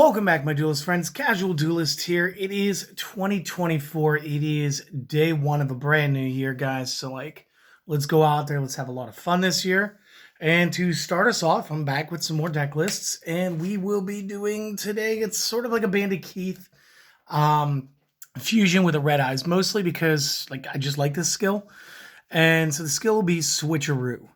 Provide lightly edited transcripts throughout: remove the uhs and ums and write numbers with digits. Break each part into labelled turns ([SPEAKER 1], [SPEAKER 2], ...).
[SPEAKER 1] Welcome back, my duelist friends. Casual Duelist here. It is 2024. It is day one of a brand new year, guys. So, let's go out there. Let's have a lot of fun this year. And to start us off, I'm back with some more deck lists. And we will be doing today, it's sort of like a Bandit Keith fusion with a Red Eyes, mostly because, I just like this skill. And so the skill will be Switcheroo.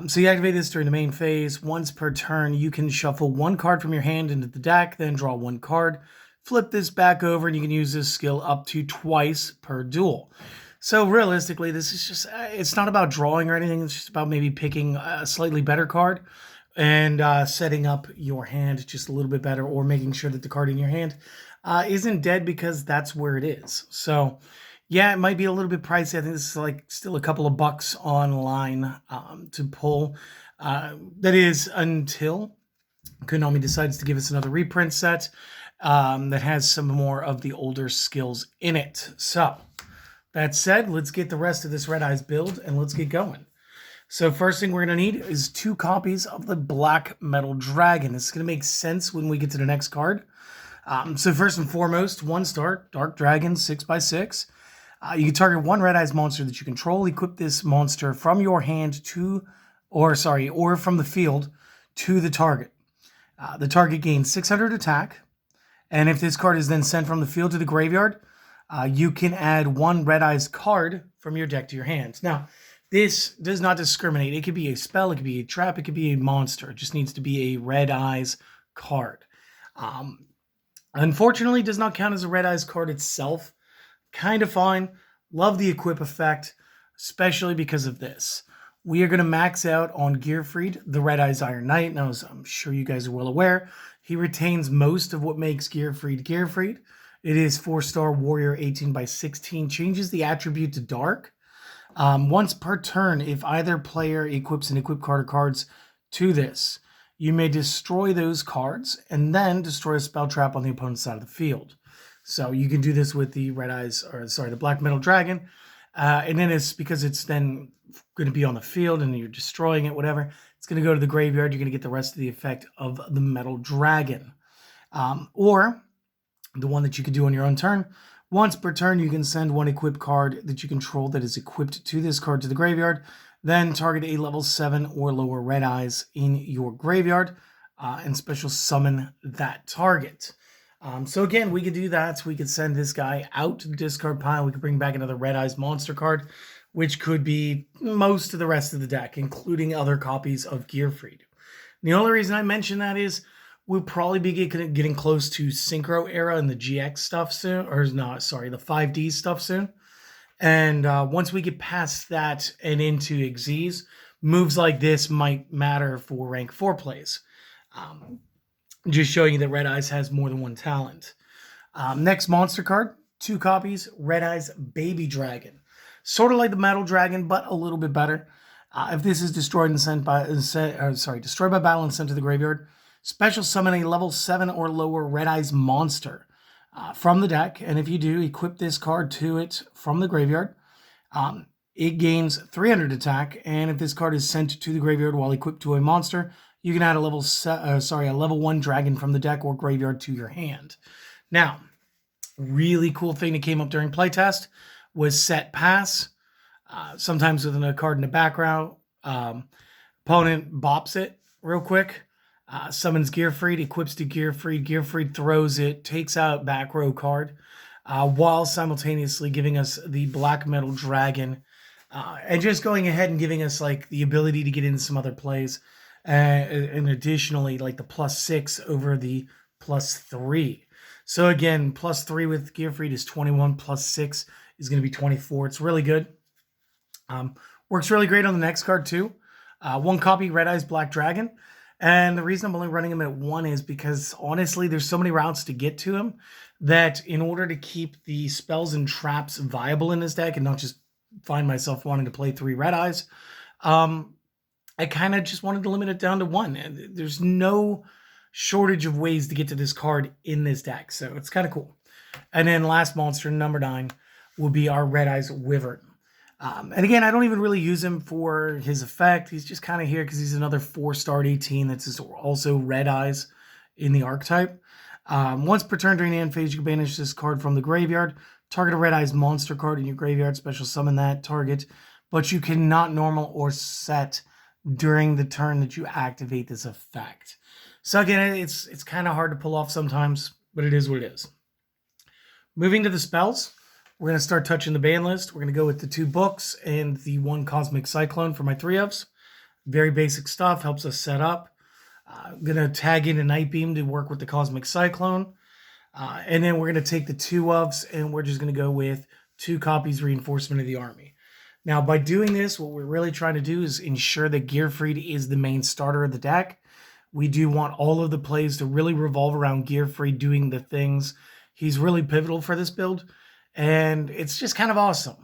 [SPEAKER 1] So you activate this during the main phase. Once per turn, you can shuffle one card from your hand into the deck, then draw one card. Flip this back over, and you can use this skill up to twice per duel. So realistically, this is just, it's not about drawing or anything. It's just about maybe picking a slightly better card and setting up your hand just a little bit better, or making sure that the card in your hand isn't dead, because that's where it is. So yeah, it might be a little bit pricey. I think this is still a couple of bucks online to pull. That is until Konami decides to give us another reprint set that has some more of the older skills in it. So that said, let's get the rest of this Red Eyes build and let's get going. So first thing we're going to need is 2 copies of the Black Metal Dragon. This is going to make sense when we get to the next card. So first and foremost, 1-star Dark Dragon 6x6. You can target one Red Eyes monster that you control. Equip this monster from your hand or from the field to the target. The target gains 600 attack, and if this card is then sent from the field to the graveyard, you can add one Red Eyes card from your deck to your hand. Now, this does not discriminate. It could be a spell, it could be a trap, it could be a monster. It just needs to be a Red Eyes card. Unfortunately, it does not count as a Red Eyes card itself. Kind of fine. Love the equip effect, especially because of this. We are going to max out on Gearfried, the Red Eyes Iron Knight. Now, as I'm sure you guys are well aware, he retains most of what makes Gearfried Gearfried. It is 4-star Warrior 18x16, changes the attribute to Dark. Once per turn, if either player equips an equip card or cards to this, you may destroy those cards and then destroy a spell trap on the opponent's side of the field. So you can do this with the the Black Metal Dragon. And then it's because it's then going to be on the field and you're destroying it, whatever. It's going to go to the graveyard. You're going to get the rest of the effect of the Metal Dragon. Or the one that you could do on your own turn. Once per turn, you can send one equip card that you control that is equipped to this card to the graveyard. Then target a level 7 or lower Red Eyes in your graveyard and special summon that target. So again, we could do that. We could send this guy out to the discard pile. We could bring back another Red Eyes monster card, which could be most of the rest of the deck, including other copies of Gearfried. The only reason I mention that is we'll probably be getting close to Synchro era and the GX stuff soon, the 5D stuff soon. And once we get past that and into Xyz, moves like this might matter for rank 4 plays. Just showing you that Red Eyes has more than one talent. Next monster card, 2 copies, Red Eyes Baby Dragon. Sort of like the Metal Dragon, but a little bit better. If this is destroyed destroyed by battle and sent to the graveyard, special summon a level 7 or lower Red Eyes monster from the deck. And if you do, equip this card to it from the graveyard. It gains 300 attack, and if this card is sent to the graveyard while equipped to a monster, you can add a level 1 dragon from the deck or graveyard to your hand. Now, really cool thing that came up during playtest was set pass. Sometimes with a card in the background, opponent bops it real quick, summons Gearfried, equips to Gearfried. Gearfried throws it, takes out back row card, while simultaneously giving us the Black Metal Dragon, and just going ahead and giving us the ability to get into some other plays. And additionally, the +6 over the +3. So again, +3 with Gearfried is 21, +6 is going to be 24. It's really good. Works really great on the next card too. 1 copy, Red Eyes Black Dragon. And the reason I'm only running him at 1 is because honestly, there's so many routes to get to him that in order to keep the spells and traps viable in this deck and not just find myself wanting to play 3 Red Eyes, I kind of just wanted to limit it down to 1. And there's no shortage of ways to get to this card in this deck. So it's kind of cool. And then last monster, number 9, will be our Red Eyes Wyvern. And again, I don't even really use him for his effect. He's just kind of here because he's another 4-star 18 that's also Red Eyes in the archetype. Once per turn during the end phase, you can banish this card from the graveyard. Target a Red Eyes monster card in your graveyard, special summon that target, but you cannot normal or set during the turn that you activate this effect. So again, it's kind of hard to pull off sometimes, but it is what it is. Moving to the spells, we're going to start touching the ban list. We're going to go with the 2 books and the 1 Cosmic Cyclone for my 3-ofs. Very basic stuff, helps us set up. I'm going to tag in a Night Beam to work with the Cosmic Cyclone. And then we're going to take the 2-ofs and we're just going to go with 2 copies Reinforcement of the Army. Now, by doing this, what we're really trying to do is ensure that Gearfried is the main starter of the deck. We do want all of the plays to really revolve around Gearfried doing the things. He's really pivotal for this build, and it's just kind of awesome.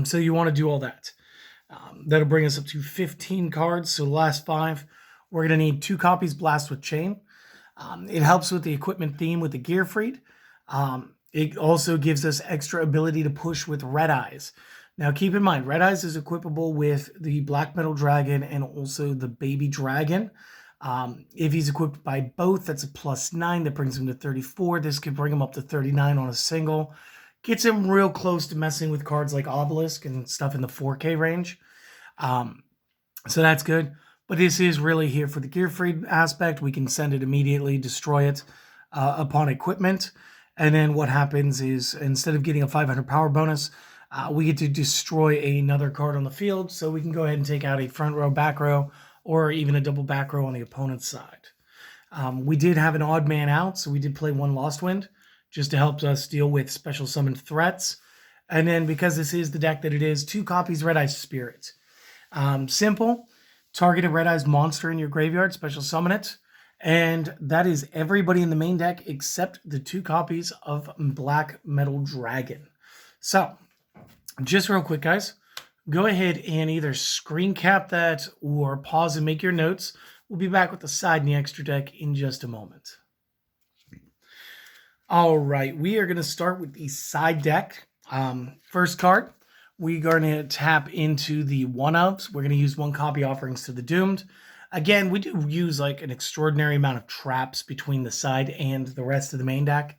[SPEAKER 1] So you want to do all that. That'll bring us up to 15 cards. So the last 5, we're going to need 2 copies Blast with Chain. It helps with the equipment theme with the Gearfried. It also gives us extra ability to push with Red Eyes. Now keep in mind, Red Eyes is equipable with the Black Metal Dragon and also the Baby Dragon. If he's equipped by both, that's a +9. That brings him to 34. This could bring him up to 39 on a single. Gets him real close to messing with cards like Obelisk and stuff in the 4K range. So that's good. But this is really here for the Gearfried aspect. We can send it immediately, destroy it upon equipment. And then what happens is, instead of getting a 500 power bonus, we get to destroy another card on the field. So we can go ahead and take out a front row, back row, or even a double back row on the opponent's side. We did have an odd man out, so we did play 1 Lost Wind, just to help us deal with special summoned threats. And then, because this is the deck that it is, 2 copies Red Eyes Spirit. Simple. Target a Red Eyes monster in your graveyard, special summon it. And that is everybody in the main deck except the 2 copies of Black Metal Dragon. So, just real quick, guys. Go ahead and either screen cap that or pause and make your notes. We'll be back with the side and the extra deck in just a moment. All right, we are going to start with the side deck. First card, we're going to tap into the 1-ofs. We're going to use 1 copy Offerings to the Doomed. Again, we do use like an extraordinary amount of traps between the side and the rest of the main deck.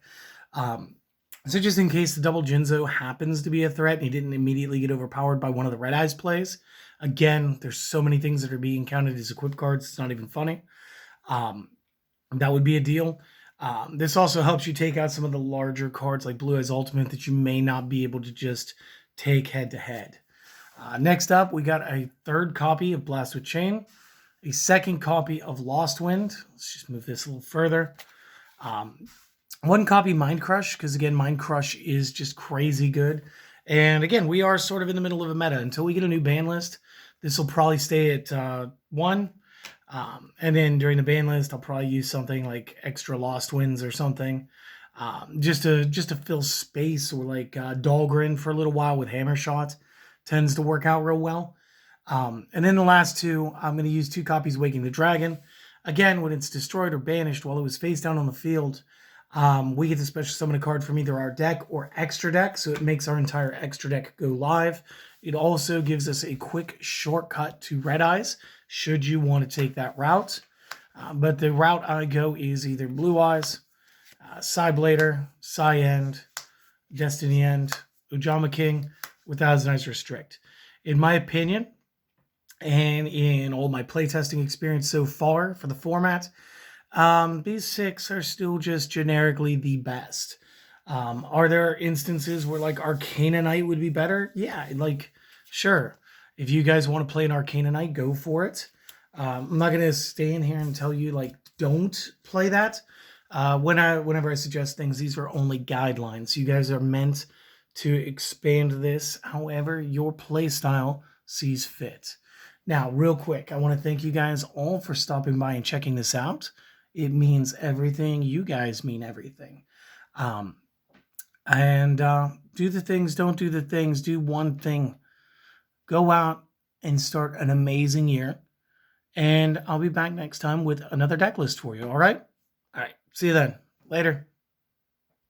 [SPEAKER 1] So just in case the double Jinzo happens to be a threat and he didn't immediately get overpowered by one of the Red Eyes plays. Again, there's so many things that are being counted as equipped cards, it's not even funny. That would be a deal. This also helps you take out some of the larger cards like Blue Eyes Ultimate that you may not be able to just take head to head. Next up, we got a 3rd copy of Blast with Chain, a 2nd copy of Lost Wind. Let's just move this a little further. 1 copy Mind Crush, because again, Mind Crush is just crazy good. And again, we are sort of in the middle of a meta. Until we get a new ban list, this will probably stay at 1. And then during the ban list, I'll probably use something like extra Lost Winds or something, just to fill space, or like Dahlgren for a little while with Hammer Shot tends to work out real well. And then the last 2, I'm going to use 2 copies Waking the Dragon. Again, when it's destroyed or banished while it was face down on the field, we get to special summon a card from either our deck or extra deck, so it makes our entire extra deck go live. It also gives us a quick shortcut to Red Eyes, should you want to take that route. But the route I go is either Blue Eyes, Psyblader, Psy-End, Destiny End, Ujama King, with Thousand Eyes Restrict. In my opinion, and in all my playtesting experience so far for the format, these 6 are still just generically the best. Are there instances where like Arcana Knight would be better? Yeah, like, sure. If you guys want to play an Arcana Knight, go for it. I'm not going to stay in here and tell you, like, don't play that. Whenever I suggest things, these are only guidelines. You guys are meant to expand this however your play style sees fit. Now, real quick, I want to thank you guys all for stopping by and checking this out. It means everything. You guys mean everything. Do the things, don't do the things. Do one thing. Go out and start an amazing year. And I'll be back next time with another deck list for you, all right? All right, see you then. Later.